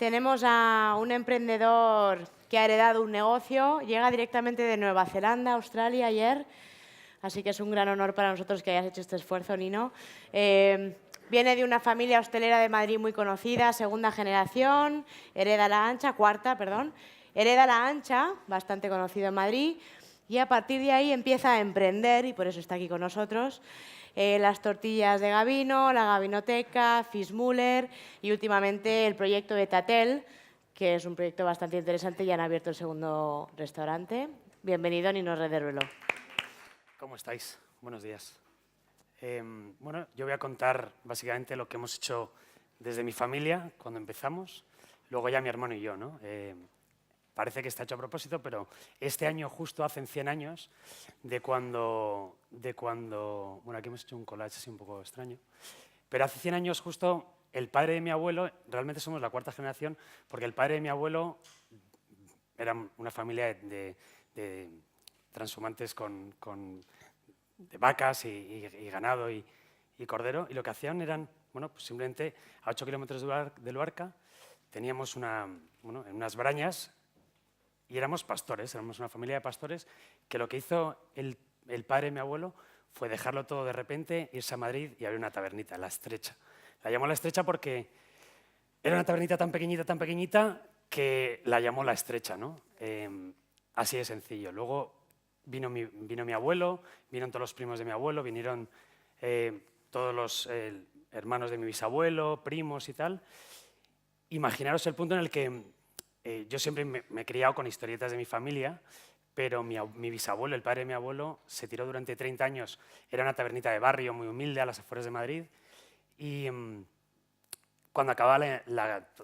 Tenemos a un emprendedor que ha heredado un negocio, llega directamente de Nueva Zelanda, Australia, ayer, así que es un gran honor para nosotros que hayas hecho este esfuerzo, Nino. Viene de una familia hostelera de Madrid muy conocida, segunda generación, hereda La Ancha, cuarta, perdón, hereda La Ancha, bastante conocido en Madrid, y a partir de ahí empieza a emprender, y por eso está aquí con nosotros, las tortillas de Gavino, la Gavinoteca, Fischmüller y últimamente el proyecto de Tatel, que es un proyecto bastante interesante y han abierto el segundo restaurante. Bienvenido, Nino Redéruelo. ¿Cómo estáis? Buenos días. Bueno, yo voy a contar básicamente lo que hemos hecho desde mi familia cuando empezamos, luego ya mi hermano y yo, ¿no? Parece que está hecho a propósito, pero este año justo hacen 100 años de cuando... Bueno, aquí hemos hecho un collage así un poco extraño, pero hace 100 años justo el padre de mi abuelo, realmente somos la cuarta generación, porque el padre de mi abuelo era una familia de transhumantes de vacas y ganado y cordero, y lo que hacían eran, bueno, pues simplemente a 8 kilómetros de Luarca teníamos unas brañas y éramos pastores, éramos una familia de pastores que lo que hizo el padre de mi abuelo fue dejarlo todo de repente, irse a Madrid y abrir una tabernita, La Estrecha. La llamó La Estrecha porque era una tabernita tan pequeñita que la llamó La Estrecha, ¿no? Así de sencillo. Luego vino mi abuelo, vinieron todos los primos de mi abuelo, vinieron todos los hermanos de mi bisabuelo, primos y tal. Imaginaros el punto en el que yo siempre me he criado con historietas de mi familia, pero mi bisabuelo, el padre de mi abuelo, se tiró durante 30 años. Era una tabernita de barrio muy humilde a las afueras de Madrid y cuando acababa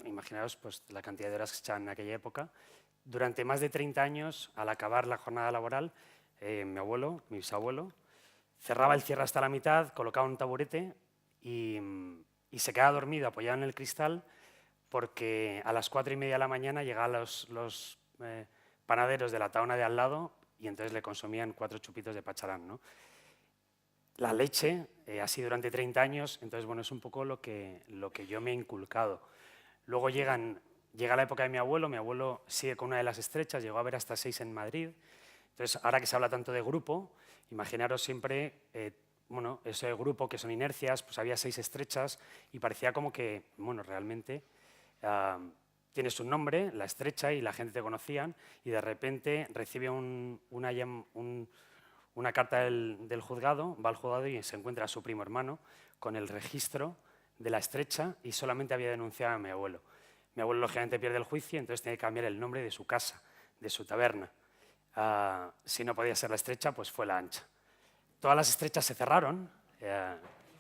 imaginaros pues, la cantidad de horas que se echaban en aquella época, durante más de 30 años, al acabar la jornada laboral, mi bisabuelo, cerraba el cierre hasta la mitad, colocaba un taburete y se quedaba dormido apoyado en el cristal porque a las 4:30 de la mañana llegaban los panaderos de la taona de al lado y entonces le consumían 4 chupitos de pacharán, ¿no? La leche, así durante 30 años, entonces bueno, es un poco lo que yo me he inculcado. Luego llega la época de mi abuelo sigue con una de las estrechas, llegó a haber hasta 6 en Madrid. Entonces, ahora que se habla tanto de grupo, imaginaros siempre, bueno, ese grupo que son inercias, pues había 6 estrechas y parecía como que, bueno, realmente tienes un nombre, La Estrecha, y la gente te conocían y de repente recibe una carta del juzgado, va al juzgado y se encuentra a su primo hermano con el registro de La Estrecha y solamente había denunciado a mi abuelo. Mi abuelo lógicamente pierde el juicio, entonces tiene que cambiar el nombre de su casa, de su taberna. Si no podía ser La Estrecha, pues fue La Ancha. Todas las estrechas se cerraron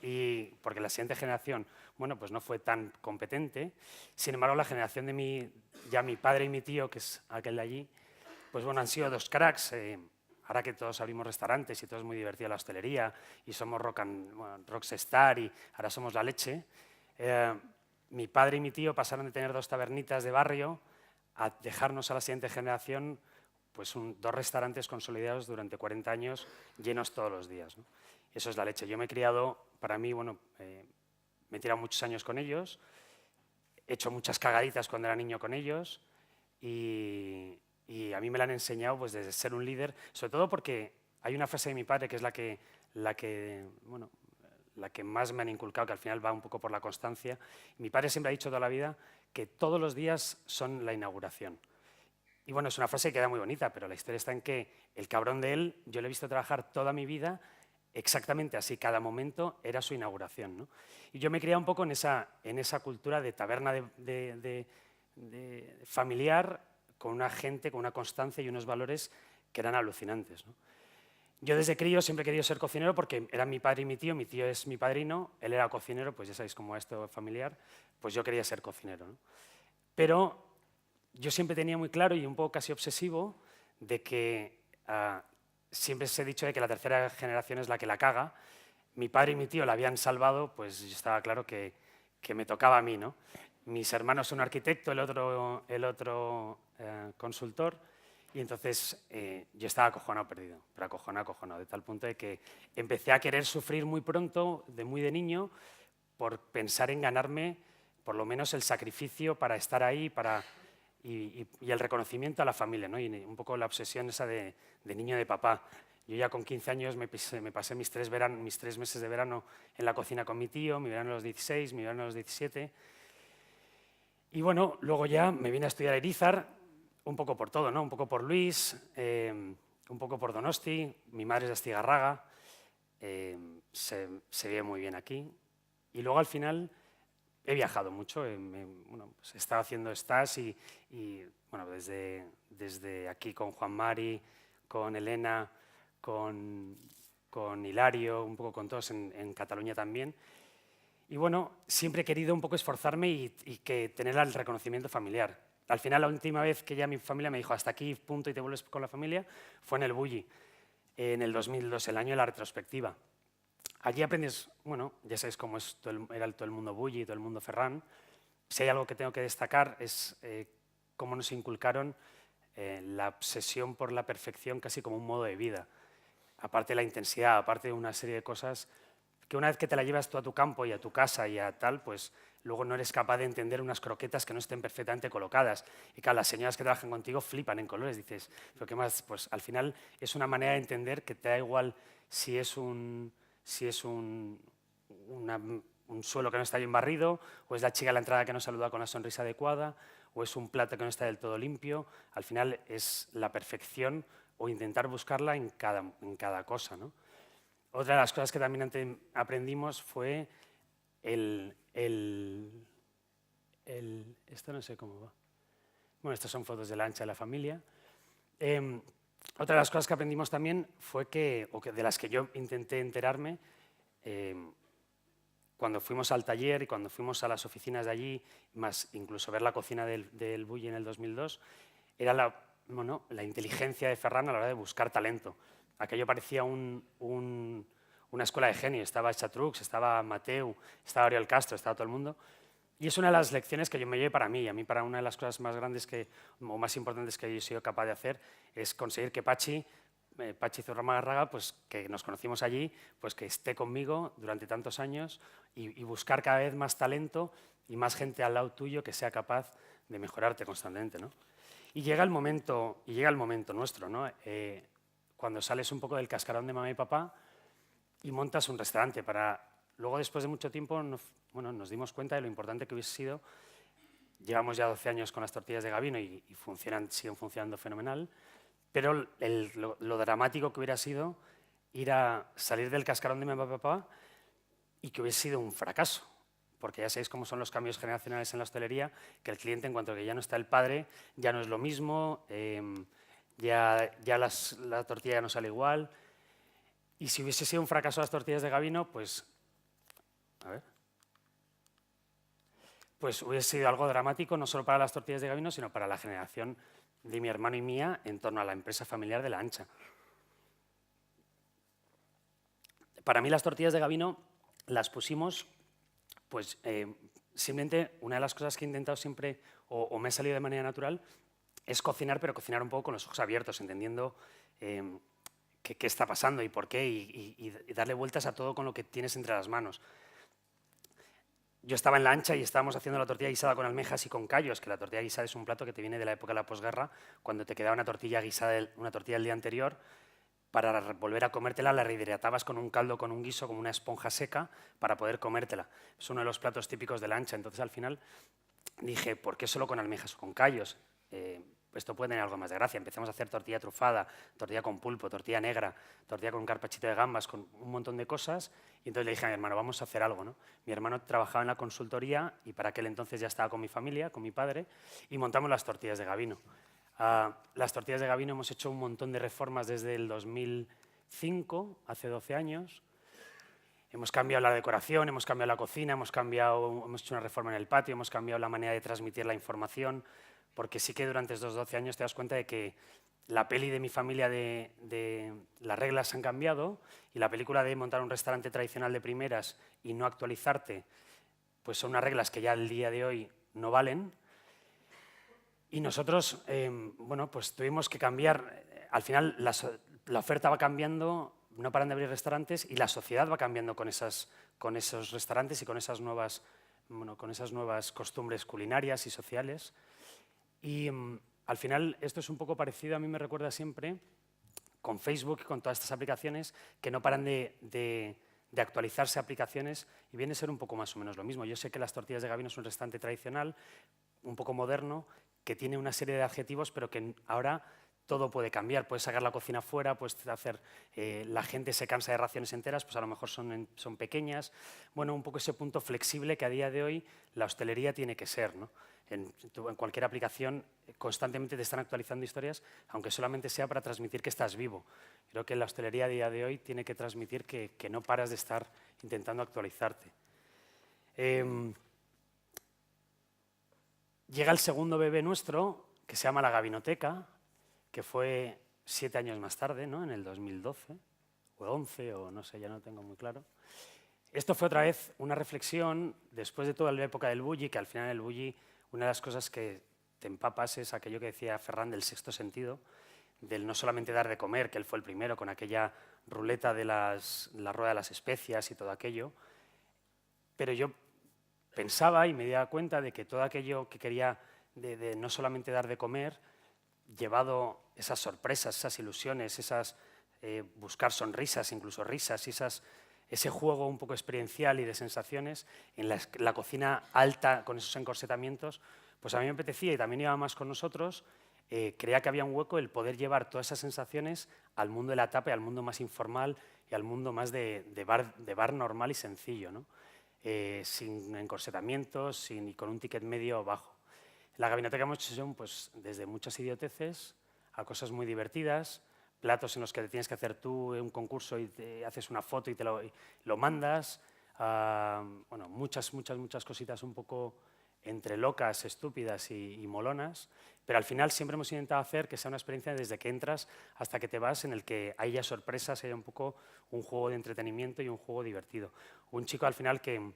y porque la siguiente generación, bueno, pues no fue tan competente. Sin embargo, la generación de mi padre y mi tío, que es aquel de allí, pues bueno, han sido 2 cracks. Ahora que todos abrimos restaurantes y todo es muy divertido la hostelería y somos rockstar y ahora somos la leche, mi padre y mi tío pasaron de tener 2 tabernitas de barrio a dejarnos a la siguiente generación pues 2 restaurantes consolidados durante 40 años, llenos todos los días, ¿no? Eso es la leche. Yo me he criado, para mí, bueno, me he tirado muchos años con ellos, he hecho muchas cagaditas cuando era niño con ellos y a mí me la han enseñado pues, desde ser un líder, sobre todo porque hay una frase de mi padre que es la que más me han inculcado, que al final va un poco por la constancia. Mi padre siempre ha dicho toda la vida que todos los días son la inauguración. Y bueno, es una frase que queda muy bonita, pero la historia está en que el cabrón de él, yo le he visto trabajar toda mi vida exactamente así, cada momento era su inauguración, ¿no? Y yo me he criado un poco en esa cultura de taberna de familiar, con una gente, con una constancia y unos valores que eran alucinantes, ¿no? Yo desde crío siempre he querido ser cocinero porque eran mi padre y mi tío es mi padrino, él era cocinero, pues ya sabéis cómo es esto familiar, pues yo quería ser cocinero, ¿no? Pero yo siempre tenía muy claro y un poco casi obsesivo de que siempre se ha dicho de que la tercera generación es la que la caga. Mi padre y mi tío la habían salvado, pues estaba claro que me tocaba a mí, ¿no? Mis hermanos son un arquitecto, el otro consultor, y entonces yo estaba acojonado perdido, pero acojonado, de tal punto de que empecé a querer sufrir muy pronto, muy de niño, por pensar en ganarme por lo menos el sacrificio para estar ahí y el reconocimiento a la familia, ¿no? Y un poco la obsesión esa de niño de papá. Yo ya con 15 años me pasé mis 3 meses de verano en la cocina con mi tío, mi verano a los 16, mi verano a los 17. Y bueno, luego ya me vine a estudiar a Irizar, un poco por todo, ¿no? Un poco por Luis, un poco por Donosti, mi madre es de Astigarraga, se ve muy bien aquí. Y luego al final he viajado mucho, bueno, pues he estado haciendo stage y bueno, desde aquí con Juan Mari, con Elena, con Hilario, un poco con todos en Cataluña también. Y bueno, siempre he querido un poco esforzarme y que tener el reconocimiento familiar. Al final, la última vez que ya mi familia me dijo hasta aquí, punto, y te vuelves con la familia, fue en el Bulli, en el 2002, el año de la retrospectiva. Allí aprendes, bueno, ya sabéis cómo es era todo el mundo Bulli, todo el mundo Ferran. Si hay algo que tengo que destacar es cómo nos inculcaron la obsesión por la perfección casi como un modo de vida. Aparte de la intensidad, aparte de una serie de cosas que una vez que te la llevas tú a tu campo y a tu casa y a tal, pues luego no eres capaz de entender unas croquetas que no estén perfectamente colocadas. Y claro, las señoras que trabajan contigo flipan en colores. Dices, ¿pero qué más? Pues al final es una manera de entender que te da igual si es un suelo que no está bien barrido, o es la chica a la entrada que no saluda con la sonrisa adecuada, o es un plato que no está del todo limpio. Al final es la perfección o intentar buscarla en cada cosa, ¿no? Otra de las cosas que también aprendimos fue esto no sé cómo va. Bueno, estas son fotos de la ancha de la familia. Otra de las cosas que aprendimos también fue de las que yo intenté enterarme, cuando fuimos al taller y cuando fuimos a las oficinas de allí, más incluso ver la cocina del Bulli en el 2002, era la inteligencia de Ferran a la hora de buscar talento. Aquello parecía una escuela de genio. Estaba Chatrux, estaba Mateu, estaba Oriol Castro, estaba todo el mundo. Y es una de las lecciones que yo me llevé para mí. A mí, para una de las cosas más grandes o más importantes que yo he sido capaz de hacer es conseguir que Pachi Zurromagarraga, pues que nos conocimos allí, pues que esté conmigo durante tantos años y buscar cada vez más talento y más gente al lado tuyo que sea capaz de mejorarte constantemente, ¿no? Y llega el momento nuestro, ¿no? Cuando sales un poco del cascarón de mamá y papá y montas un restaurante para... Luego, después de mucho tiempo, nos dimos cuenta de lo importante que hubiese sido. Llevamos ya 12 años con las tortillas de Gabino y siguen funcionando fenomenal, pero lo dramático que hubiera sido ir a salir del cascarón de mamá y papá y que hubiese sido un fracaso, porque ya sabéis cómo son los cambios generacionales en la hostelería, que el cliente, en cuanto que ya no está el padre, ya no es lo mismo, ya la tortilla ya no sale igual. Y si hubiese sido un fracaso las tortillas de Gabino, pues hubiese sido algo dramático, no solo para las tortillas de Gabino, sino para la generación de mi hermano y mía en torno a la empresa familiar de La Ancha. Para mí las tortillas de Gabino las pusimos, pues simplemente una de las cosas que he intentado siempre, o me ha salido de manera natural, es cocinar, pero cocinar un poco con los ojos abiertos, entendiendo qué está pasando y por qué, y darle vueltas a todo con lo que tienes entre las manos. Yo estaba en La Ancha y estábamos haciendo la tortilla guisada con almejas y con callos, que la tortilla guisada es un plato que te viene de la época de la posguerra, cuando te quedaba una tortilla guisada, una tortilla del día anterior, para volver a comértela la rehidratabas con un caldo, con un guiso, como una esponja seca, para poder comértela. Es uno de los platos típicos de La Ancha. Entonces, al final, dije, ¿por qué solo con almejas o con callos? Esto puede tener algo más de gracia. Empezamos a hacer tortilla trufada, tortilla con pulpo, tortilla negra, tortilla con carpachito de gambas, con un montón de cosas. Y entonces le dije a mi hermano, vamos a hacer algo, ¿no? Mi hermano trabajaba en la consultoría y para aquel entonces ya estaba con mi familia, con mi padre, y montamos las tortillas de Gabino. Las tortillas de Gabino hemos hecho un montón de reformas desde el 2005, hace 12 años. Hemos cambiado la decoración, hemos cambiado la cocina, hemos hecho una reforma en el patio, hemos cambiado la manera de transmitir la información, porque sí que durante estos 12 años te das cuenta de que la peli de mi familia de las reglas han cambiado y la película de montar un restaurante tradicional de primeras y no actualizarte, pues son unas reglas que ya al día de hoy no valen. Y nosotros, pues tuvimos que cambiar. Al final la oferta va cambiando, no paran de abrir restaurantes y la sociedad va cambiando con esos restaurantes y con esas nuevas bueno, con esas nuevas costumbres culinarias y sociales. Y al final esto es un poco parecido, a mí me recuerda siempre con Facebook y con todas estas aplicaciones que no paran de actualizarse aplicaciones y viene a ser un poco más o menos lo mismo. Yo sé que las tortillas de Gabino es un restaurante tradicional, un poco moderno, que tiene una serie de adjetivos, pero que ahora todo puede cambiar. Puedes sacar la cocina fuera, puedes hacer, la gente se cansa de raciones enteras, pues a lo mejor son pequeñas. Bueno, un poco ese punto flexible que a día de hoy la hostelería tiene que ser, ¿no? En cualquier aplicación constantemente te están actualizando historias, aunque solamente sea para transmitir que estás vivo. Creo que la hostelería a día de hoy tiene que transmitir que no paras de estar intentando actualizarte. Llega el segundo bebé nuestro, que se llama La Gabinoteca, que fue 7 años más tarde, ¿no? En el 2012, o 11, o no sé, ya no tengo muy claro. Esto fue otra vez una reflexión, después de toda la época del bulli, que al final el bulli, una de las cosas que te empapas es aquello que decía Ferran del sexto sentido, del no solamente dar de comer, que él fue el primero con aquella ruleta de la rueda de las especias y todo aquello, pero yo pensaba y me daba cuenta de que todo aquello que quería de no solamente dar de comer, llevado esas sorpresas, esas ilusiones, buscar sonrisas, incluso risas, y ese juego un poco experiencial y de sensaciones en la cocina alta con esos encorsetamientos, pues a mí me apetecía y también iba más con nosotros, creía que había un hueco el poder llevar todas esas sensaciones al mundo de la tapa y al mundo más informal y al mundo más de bar normal y sencillo, ¿no? Sin encorsetamientos y con un ticket medio bajo. La Gabinoteca hemos hecho pues, desde muchas idioteces a cosas muy divertidas, platos en los que te tienes que hacer tú un concurso y te haces una foto y lo mandas, bueno, muchas cositas un poco entre locas, estúpidas y molonas, pero al final siempre hemos intentado hacer que sea una experiencia desde que entras hasta que te vas, en el que haya sorpresas, haya un poco un juego de entretenimiento y un juego divertido. Un chico al final que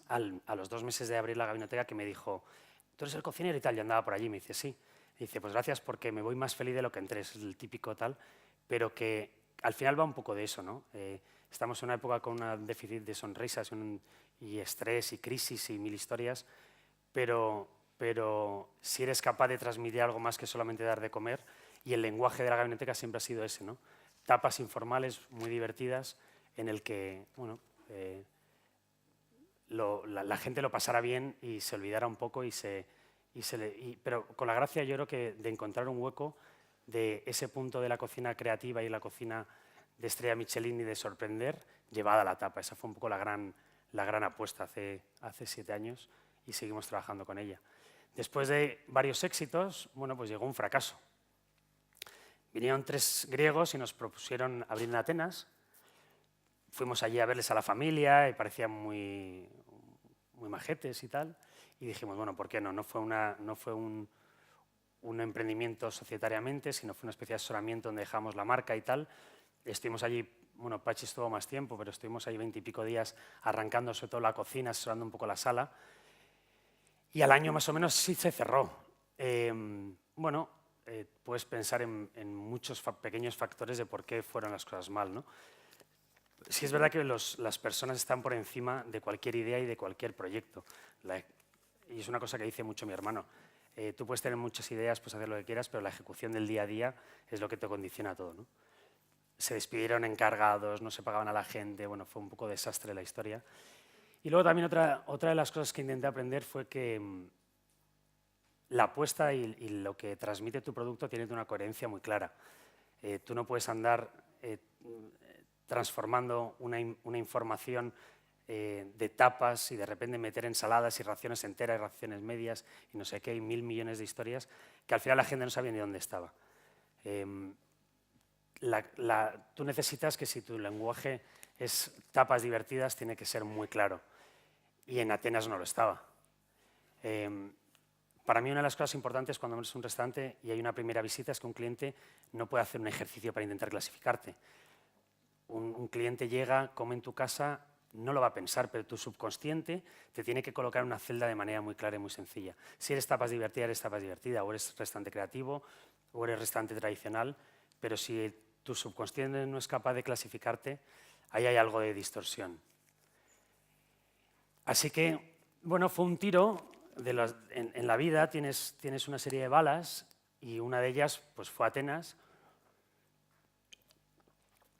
a los 2 meses de abrir la Gabinoteca que me dijo: ¿tú eres el cocinero y tal? Yo andaba por allí, me dice, sí. Y dice, pues gracias porque me voy más feliz de lo que entré, es el típico tal, pero que al final va un poco de eso, ¿no? Estamos en una época con un déficit de sonrisas y estrés y crisis y 1000 historias, pero si eres capaz de transmitir algo más que solamente dar de comer, y el lenguaje de la Gabinoteca siempre ha sido ese, ¿no? Tapas informales muy divertidas en el que, bueno, la gente lo pasara bien y se olvidara un poco pero con la gracia yo creo que de encontrar un hueco de ese punto de la cocina creativa y la cocina de estrella Michelin y de sorprender llevada a la tapa. Esa fue un poco la gran apuesta hace 7 años y seguimos trabajando con ella. Después de varios éxitos, bueno, pues llegó un fracaso. Vinieron 3 griegos y nos propusieron abrir en Atenas. Fuimos allí a verles a la familia y parecían muy majetes y tal. Y dijimos, bueno, ¿por qué no? No fue un emprendimiento societariamente, sino fue una especie de asesoramiento donde dejamos la marca y tal. Estuvimos allí, bueno, Pachi estuvo más tiempo, pero estuvimos ahí 20 y pico días arrancando sobre todo la cocina, asesorando un poco la sala. Y al año más o menos sí se cerró. Bueno, puedes pensar en muchos pequeños factores de por qué fueron las cosas mal, ¿no? Sí es verdad que las personas están por encima de cualquier idea y de cualquier proyecto. Y es una cosa que dice mucho mi hermano. Tú puedes tener muchas ideas, puedes hacer lo que quieras, pero la ejecución del día a día es lo que te condiciona todo, ¿no? Se despidieron encargados, no se pagaban a la gente, bueno, fue un poco desastre la historia. Y luego también otra de las cosas que intenté aprender fue que la apuesta y lo que transmite tu producto tiene una coherencia muy clara. Tú no puedes andar transformando una información de tapas y de repente meter ensaladas y raciones enteras y raciones medias y no sé qué, y 1000 millones de historias que al final la gente no sabía ni dónde estaba. Tú necesitas que si tu lenguaje es tapas divertidas, tiene que ser muy claro. Y en Atenas no lo estaba. Para mí una de las cosas importantes cuando abres un restaurante y hay una primera visita es que un cliente no puede hacer un ejercicio para intentar clasificarte. Un cliente llega, come en tu casa, no lo va a pensar, pero tu subconsciente te tiene que colocar en una celda de manera muy clara y muy sencilla. Si eres tapas divertida, eres tapas divertida, o eres restaurante creativo, o eres restaurante tradicional, pero si tu subconsciente no es capaz de clasificarte, ahí hay algo de distorsión. Así que Bueno, fue un tiro. En la vida tienes una serie de balas y una de ellas pues, fue Atenas.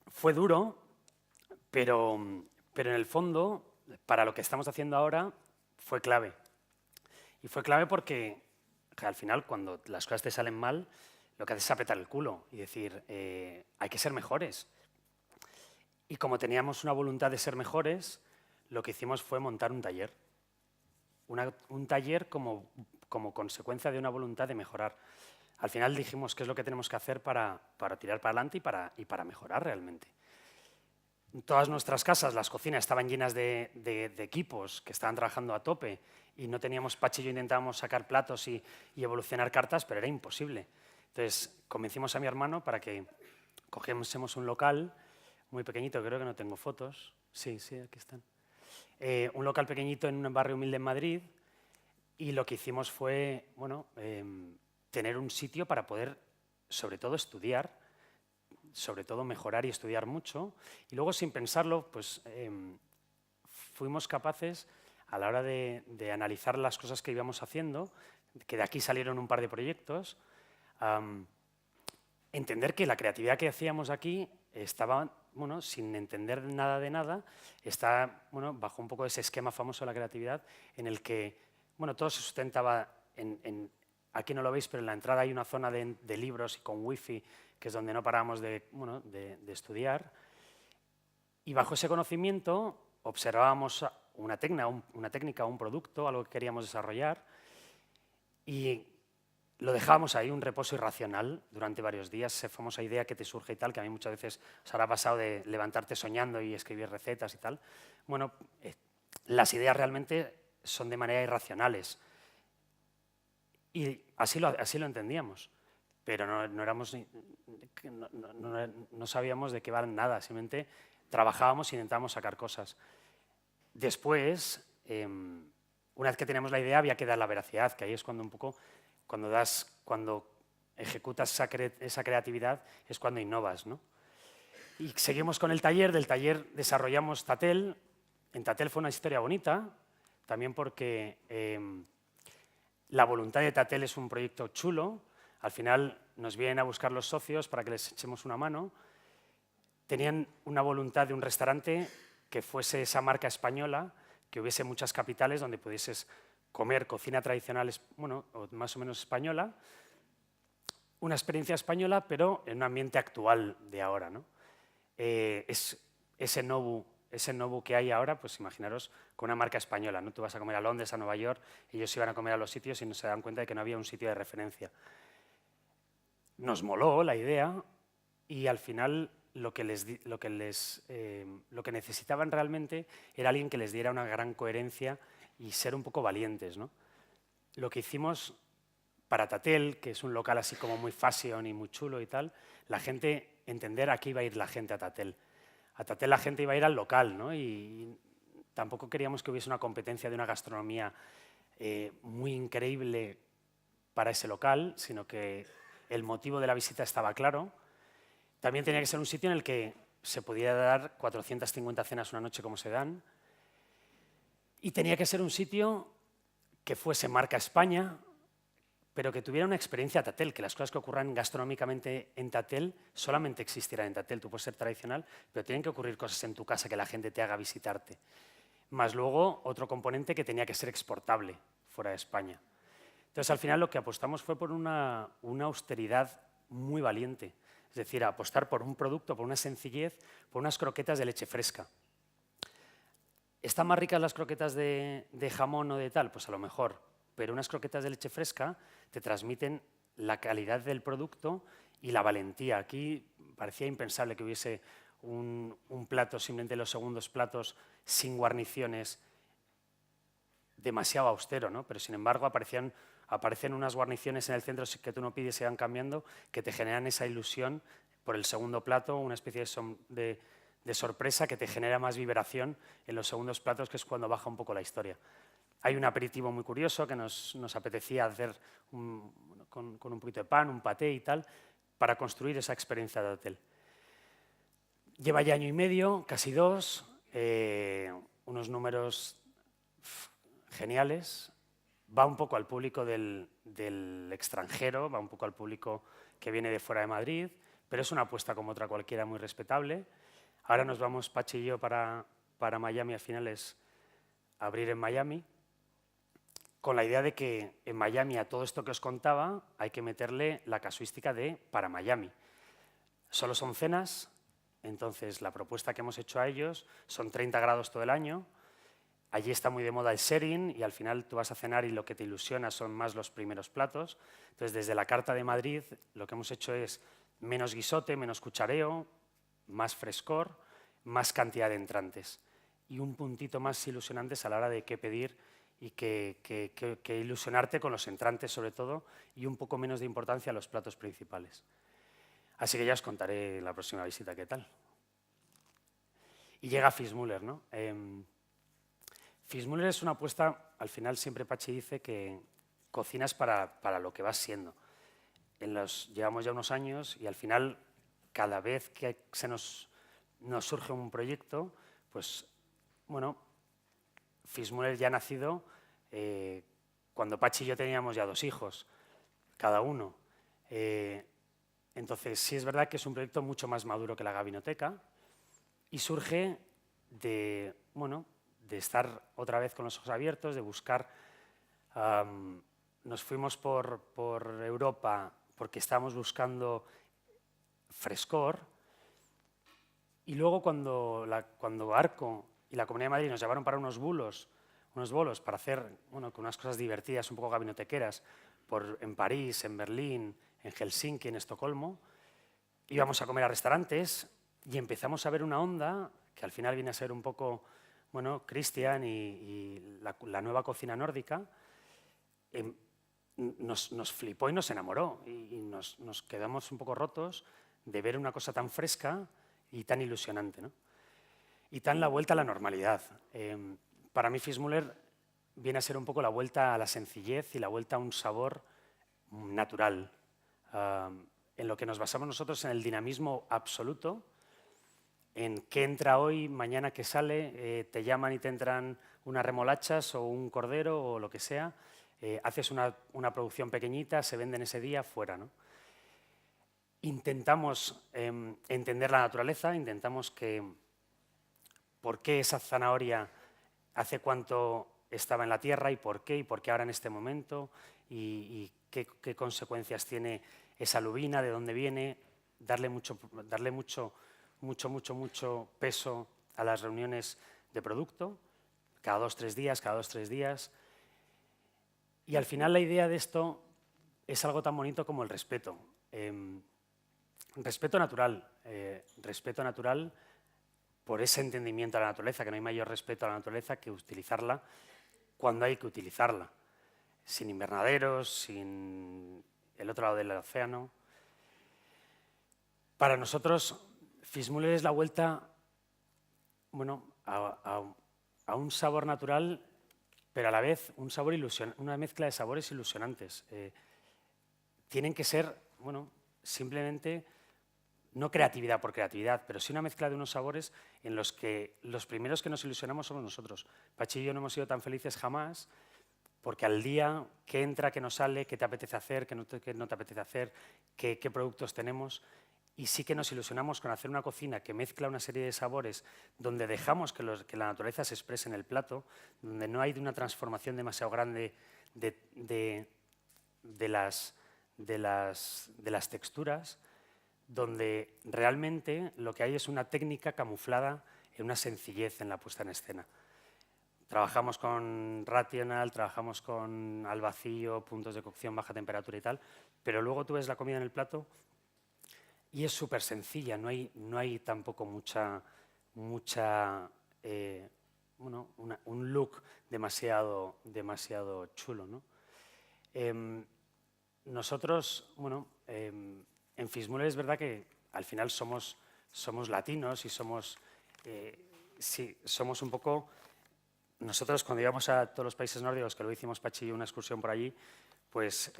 Fue duro, pero en el fondo, para lo que estamos haciendo ahora, fue clave. Y fue clave porque al final, cuando las cosas te salen mal, lo que haces es apretar el culo y decir, hay que ser mejores. Y como teníamos una voluntad de ser mejores, lo que hicimos fue montar un taller. Un taller como consecuencia de una voluntad de mejorar. Al final dijimos qué es lo que tenemos que hacer para tirar para adelante y para mejorar realmente. En todas nuestras casas, las cocinas estaban llenas de equipos que estaban trabajando a tope y no teníamos pachillo, intentábamos sacar platos y evolucionar cartas, pero era imposible. Entonces convencimos a mi hermano para que cogiésemos un local muy pequeñito, creo que no tengo fotos. Sí, aquí están. Un local pequeñito en un barrio humilde en Madrid, y lo que hicimos fue tener un sitio para poder, sobre todo, estudiar, sobre todo mejorar y estudiar mucho, y luego, sin pensarlo, pues fuimos capaces, a la hora de analizar las cosas que íbamos haciendo, que de aquí salieron un par de proyectos, entender que la creatividad que hacíamos aquí estaba, sin entender nada de nada, está bajo un poco ese esquema famoso de la creatividad, en el que todo se sustentaba aquí no lo veis, pero en la entrada hay una zona de libros y con wifi, que es donde no parábamos de estudiar. Y bajo ese conocimiento observábamos una técnica, un producto, algo que queríamos desarrollar, y lo dejábamos ahí, un reposo irracional, durante varios días, esa famosa idea que te surge y tal, que a mí muchas veces os habrá pasado de levantarte soñando y escribir recetas y tal. Bueno, las ideas realmente son de manera irracionales. Y así lo entendíamos, pero no sabíamos de qué van nada, simplemente trabajábamos y intentábamos sacar cosas. Después, una vez que teníamos la idea, había que dar la veracidad, que ahí es cuando un poco, cuando ejecutas esa creatividad, es cuando innovas, ¿no? Y seguimos con el taller. Del taller desarrollamos Tatel. En Tatel fue una historia bonita, también porque la voluntad de Tatel es un proyecto chulo. Al final nos vienen a buscar los socios para que les echemos una mano. Tenían una voluntad de un restaurante que fuese esa marca española, que hubiese muchas capitales donde pudieses comer cocina tradicional, o más o menos española, una experiencia española, pero en un ambiente actual de ahora, ¿no? Ese Nobu que hay ahora, pues imaginaros con una marca española, ¿no? Tú vas a comer a Londres, a Nueva York, ellos iban a comer a los sitios y no se dan cuenta de que no había un sitio de referencia. Nos moló la idea y al final lo que necesitaban realmente era alguien que les diera una gran coherencia y ser un poco valientes, ¿no? Lo que hicimos para Tatel, que es un local así como muy fashion y muy chulo y tal, entender a qué iba a ir la gente a Tatel. A Tatel la gente iba a ir al local, ¿no? Y tampoco queríamos que hubiese una competencia de una gastronomía muy increíble para ese local, sino que el motivo de la visita estaba claro. También tenía que ser un sitio en el que se pudiera dar 450 cenas una noche como se dan. Y tenía que ser un sitio que fuese marca España, pero que tuviera una experiencia Tatel, que las cosas que ocurran gastronómicamente en Tatel solamente existirán en Tatel. Tú puedes ser tradicional, pero tienen que ocurrir cosas en tu casa que la gente te haga visitarte. Más luego otro componente que tenía que ser exportable fuera de España. Entonces al final lo que apostamos fue por una austeridad muy valiente. Es decir, apostar por un producto, por una sencillez, por unas croquetas de leche fresca. ¿Están más ricas las croquetas de jamón o de tal? Pues a lo mejor, pero unas croquetas de leche fresca te transmiten la calidad del producto y la valentía. Aquí parecía impensable que hubiese un plato, simplemente los segundos platos, sin guarniciones, demasiado austero, ¿no? Pero sin embargo aparecen unas guarniciones en el centro que tú no pides y van cambiando, que te generan esa ilusión por el segundo plato, una especie de sorpresa que te genera más vibración en los segundos platos, que es cuando baja un poco la historia. Hay un aperitivo muy curioso que nos apetecía hacer con un poquito de pan, un paté y tal, para construir esa experiencia de hotel. Lleva ya año y medio, casi 2, unos números geniales. Va un poco al público del extranjero, va un poco al público que viene de fuera de Madrid, pero es una apuesta como otra cualquiera muy respetable. Ahora nos vamos, Pachi y yo, para Miami a finales, a abrir en Miami, con la idea de que en Miami a todo esto que os contaba hay que meterle la casuística de para Miami. Solo son cenas, entonces la propuesta que hemos hecho a ellos son 30 grados todo el año. Allí está muy de moda el sharing y al final tú vas a cenar y lo que te ilusiona son más los primeros platos. Entonces, desde la carta de Madrid lo que hemos hecho es menos guisote, menos cuchareo, más frescor, más cantidad de entrantes y un puntito más ilusionantes a la hora de qué pedir y que ilusionarte con los entrantes sobre todo y un poco menos de importancia a los platos principales. Así que ya os contaré la próxima visita qué tal. Y llega Fitzmüller, ¿no? Fitzmüller es una apuesta, al final siempre Pachi dice que cocinas para lo que vas siendo. Llevamos ya unos años y al final cada vez que nos surge un proyecto, pues bueno, Fitzmüller ya ha nacido cuando Pachi y yo teníamos ya 2 hijos, cada uno. Entonces sí es verdad que es un proyecto mucho más maduro que la Gabinoteca y surge de estar otra vez con los ojos abiertos, de buscar. Nos fuimos por Europa porque estábamos buscando frescor y luego cuando Arco y la Comunidad de Madrid nos llevaron para unos bolos para hacer con unas cosas divertidas, un poco gabinotequeras, en París, en Berlín, en Helsinki, en Estocolmo, íbamos a comer a restaurantes y empezamos a ver una onda que al final viene a ser un poco Christian y la nueva cocina nórdica. Nos flipó y nos enamoró y nos quedamos un poco rotos de ver una cosa tan fresca y tan ilusionante, ¿no? Y tan la vuelta a la normalidad. Para mí Fitzmüller viene a ser un poco la vuelta a la sencillez y la vuelta a un sabor natural, en lo que nos basamos nosotros en el dinamismo absoluto, en qué entra hoy, mañana qué sale, te llaman y te entran unas remolachas o un cordero o lo que sea, haces una producción pequeñita, se venden ese día, fuera, ¿no? Intentamos entender la naturaleza, intentamos por qué esa zanahoria hace cuánto estaba en la tierra y por qué ahora en este momento y qué consecuencias tiene esa lubina, de dónde viene, darle mucho peso a las reuniones de producto, cada 2-3 días. Y al final la idea de esto es algo tan bonito como el respeto. Respeto natural por ese entendimiento de la naturaleza, que no hay mayor respeto a la naturaleza que utilizarla cuando hay que utilizarla, sin invernaderos, sin el otro lado del océano. Para nosotros, Fitzmüller es la vuelta a un sabor natural, pero a la vez una mezcla de sabores ilusionantes. Tienen que ser, simplemente, no creatividad por creatividad, pero sí una mezcla de unos sabores en los que los primeros que nos ilusionamos somos nosotros. Pachi y yo no hemos sido tan felices jamás, porque al día, qué entra, qué no sale, qué te apetece hacer, qué no te apetece hacer, qué productos tenemos. Y sí que nos ilusionamos con hacer una cocina que mezcla una serie de sabores donde dejamos que la naturaleza se exprese en el plato, donde no hay una transformación demasiado grande de las texturas, donde realmente lo que hay es una técnica camuflada en una sencillez en la puesta en escena. Trabajamos con Rational, trabajamos con al vacío, puntos de cocción, baja temperatura y tal, pero luego tú ves la comida en el plato y es súper sencilla, no hay tampoco un look demasiado chulo, ¿no? Nosotros, en Fitzmüller es verdad que al final somos latinos y somos un poco. Nosotros cuando íbamos a todos los países nórdicos, que lo hicimos Pachi y una excursión por allí, pues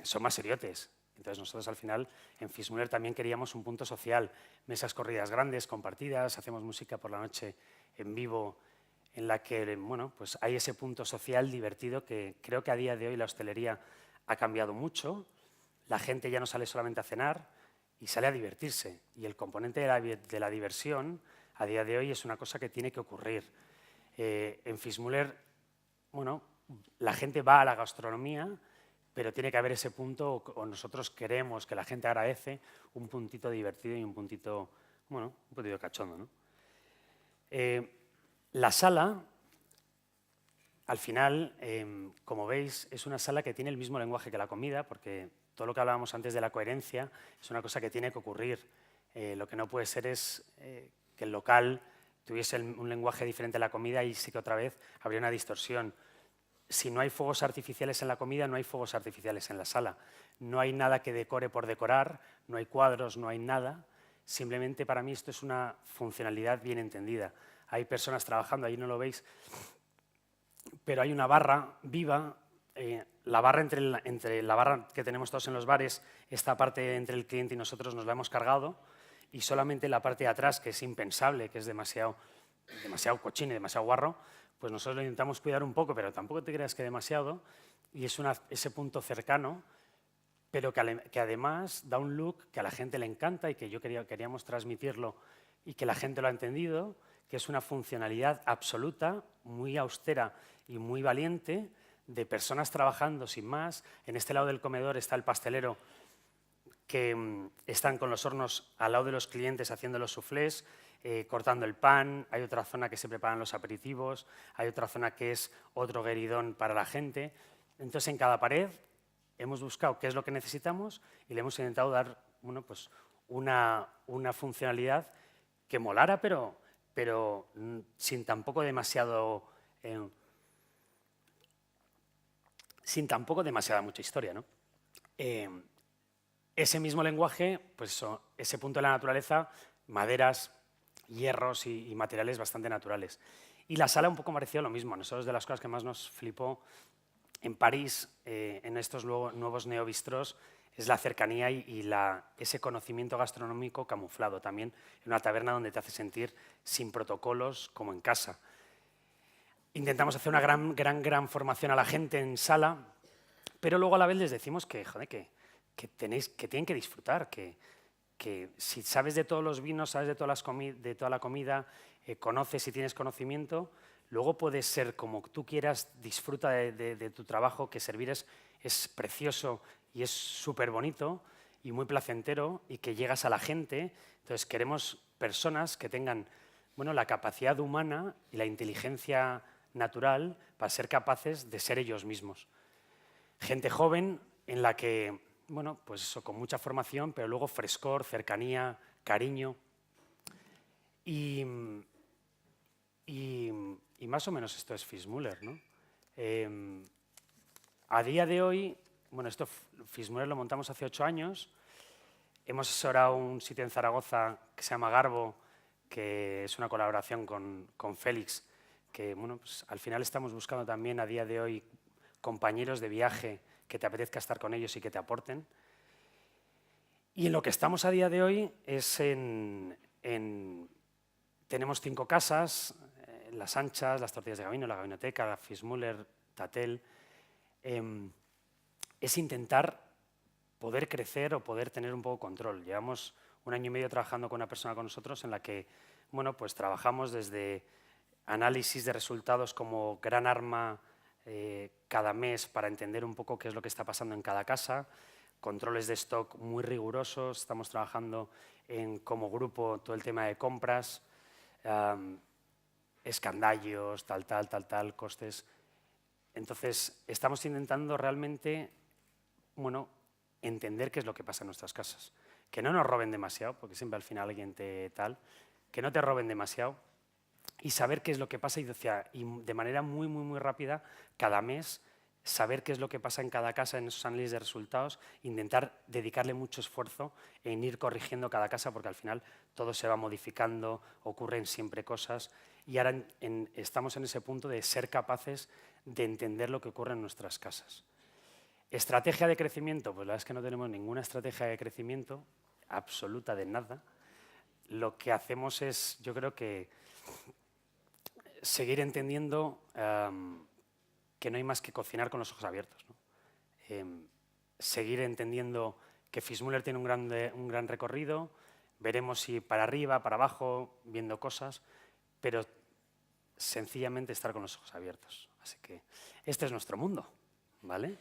son más seriotes. Entonces nosotros al final en Fitzmüller también queríamos un punto social, mesas corridas grandes, compartidas, hacemos música por la noche en vivo en la que bueno, pues hay ese punto social divertido que creo que a día de hoy la hostelería ha cambiado mucho. La gente ya no sale solamente a cenar y sale a divertirse. Y el componente de la diversión a día de hoy es una cosa que tiene que ocurrir. En Fitzmüller, bueno, la gente va a la gastronomía, pero tiene que haber ese punto, o nosotros queremos que la gente agradece un puntito divertido y un puntito, bueno, un puntito cachondo, ¿no? La sala, al final, como veis, es una sala que tiene el mismo lenguaje que la comida, porque todo lo que hablábamos antes de la coherencia es una cosa que tiene que ocurrir. Lo que no puede ser es que el local tuviese un lenguaje diferente a la comida y sí que otra vez habría una distorsión. Si no hay fuegos artificiales en la comida, no hay fuegos artificiales en la sala. No hay nada que decore por decorar, no hay cuadros, no hay nada. Simplemente para mí esto es una funcionalidad bien entendida. Hay personas trabajando, ahí no lo veis, pero hay una barra viva. La barra entre la barra que tenemos todos en los bares, esta parte entre el cliente y nosotros nos la hemos cargado, y solamente la parte de atrás, que es impensable, que es demasiado cochino y demasiado guarro, pues nosotros lo intentamos cuidar un poco, pero tampoco te creas que demasiado, y es ese punto cercano, pero que además da un look que a la gente le encanta y que queríamos transmitirlo y que la gente lo ha entendido, que es una funcionalidad absoluta, muy austera y muy valiente, de personas trabajando sin más. En este lado del comedor está el pastelero, que están con los hornos al lado de los clientes haciendo los soufflés, cortando el pan. Hay otra zona que se preparan los aperitivos, hay otra zona que es otro gueridón para la gente. Entonces, en cada pared hemos buscado qué es lo que necesitamos y le hemos intentado dar, bueno, pues una funcionalidad que molara, pero sin tampoco demasiada mucha historia, ¿no? Ese mismo lenguaje, pues eso, ese punto de la naturaleza, maderas, hierros y materiales bastante naturales. Y la sala un poco pareció lo mismo. Nosotros, de las cosas que más nos flipó en París, en estos nuevos neobistros, es la cercanía y ese conocimiento gastronómico camuflado también en una taberna donde te hace sentir sin protocolos, como en casa. Intentamos hacer una gran formación a la gente en sala, pero luego a la vez les decimos que, joder, que tienen que disfrutar, que si sabes de todos los vinos, sabes de toda la comida, conoces y tienes conocimiento, luego puedes ser como tú quieras, disfruta de tu trabajo, que servir es precioso y es súper bonito y muy placentero y que llegas a la gente. Entonces queremos personas que tengan, bueno, la capacidad humana y la inteligencia natural para ser capaces de ser ellos mismos. Gente joven en la que, bueno, pues eso, con mucha formación, pero luego frescor, cercanía, cariño. Y más o menos esto es Fitzmüller, ¿no? A día de hoy, bueno, Fitzmüller lo montamos hace 8 años. Hemos asesorado un sitio en Zaragoza que se llama Garbo, que es una colaboración con Félix, que bueno, pues al final estamos buscando también a día de hoy compañeros de viaje que te apetezca estar con ellos y que te aporten. Y en lo que estamos a día de hoy es tenemos 5 casas, Las Anchas, Las Tortillas de Gabino, La Gabinoteca, Fitzmüller, Tatel. Es intentar poder crecer o poder tener un poco control. Llevamos 1 año y medio trabajando con una persona con nosotros en la que, bueno, pues trabajamos desde análisis de resultados como gran arma cada mes para entender un poco qué es lo que está pasando en cada casa, controles de stock muy rigurosos, estamos trabajando como grupo todo el tema de compras, escandallos, tal, costes. Entonces, estamos intentando realmente, bueno, entender qué es lo que pasa en nuestras casas. Que no nos roben demasiado, porque siempre al final alguien que no te roben demasiado, y saber qué es lo que pasa y de manera muy rápida, cada mes, saber qué es lo que pasa en cada casa, en esos análisis de resultados, intentar dedicarle mucho esfuerzo en ir corrigiendo cada casa, porque al final todo se va modificando, ocurren siempre cosas, y ahora estamos en ese punto de ser capaces de entender lo que ocurre en nuestras casas. ¿Estrategia de crecimiento? Pues la verdad es que no tenemos ninguna estrategia de crecimiento, absoluta de nada. Lo que hacemos es, yo creo que seguir entendiendo que no hay más que cocinar con los ojos abiertos, ¿no? Seguir entendiendo que Fitzmüller tiene un gran recorrido, veremos si para arriba, para abajo, viendo cosas, pero sencillamente estar con los ojos abiertos. Así que este es nuestro mundo, ¿vale?